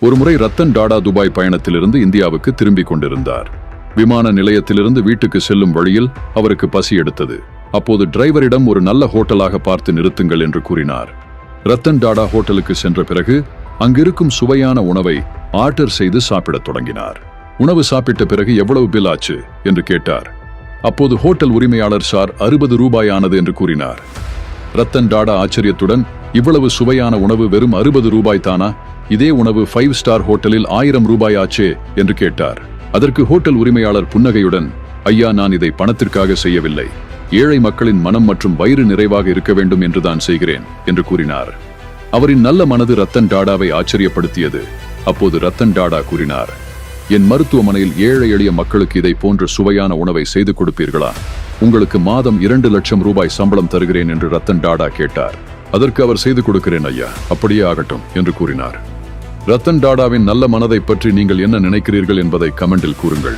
ஒருமுறை ரத்தன் டாடா துபாய் பயணத்திலிருந்து இந்தியாவுக்கு திரும்பிக் கொண்டிருந்தார். விமான நிலையத்திலிருந்து வீட்டுக்கு செல்லும் வழியில் அவருக்கு பசி எடுத்தது. அப்போது டிரைவரிடம் ஒரு நல்ல ஹோட்டலாக பார்த்து நிறுத்துங்கள் என்று கூறினார். ரத்தன் டாடா ஹோட்டலுக்கு சென்ற பிறகு அங்கிருக்கும் சுவையான உணவை ஆர்டர் செய்து சாப்பிடத் தொடங்கினார். உணவு சாப்பிட்ட பிறகு எவ்வளவு பில் ஆச்சு என்று கேட்டார். அப்போது ஹோட்டல் உரிமையாளர் சார் 60 ரூபாய் ஆனது என்று கூறினார். ரத்தன் டாடா ஆச்சரியத்துடன், இவ்வளவு சுவையான உணவு வெறும் 60 ரூபாய் தானா? இதே உணவு 5 ஸ்டார் ஹோட்டலில் 1000 ரூபாய் ஆச்சே என்று கேட்டார். அதற்கு ஹோட்டல் உரிமையாளர் புன்னகையுடன், ஐயா, நான் இதை பணத்திற்காக செய்யவில்லை, ஏழை மக்களின் மனம் மற்றும் வயிறு நிறைவாக இருக்க வேண்டும் என்றுதான் செய்கிறேன் என்று கூறினார். அவரின் நல்ல மனது ரத்தன் டாடாவை ஆச்சரியப்படுத்தியது. அப்போது ரத்தன் டாடா கூறினார், என் மருத்துவமனையில் ஏழை எளிய மக்களுக்கு இதை போன்ற சுவையான உணவை செய்து கொடுப்பீர்களா? உங்களுக்கு மாதம் 2 லட்சம் ரூபாய் சம்பளம் தருகிறேன் என்று ரத்தன் டாடா கேட்டார். அதற்கு அவர் செய்து கொடுக்கிறேன் ஐயா, அப்படியே ஆகட்டும் என்று கூறினார். ரத்தன் டாடாவின் நல்ல மனதை பற்றி நீங்கள் என்ன நினைக்கிறீர்கள் என்பதை கமெண்டில் கூறுங்கள்.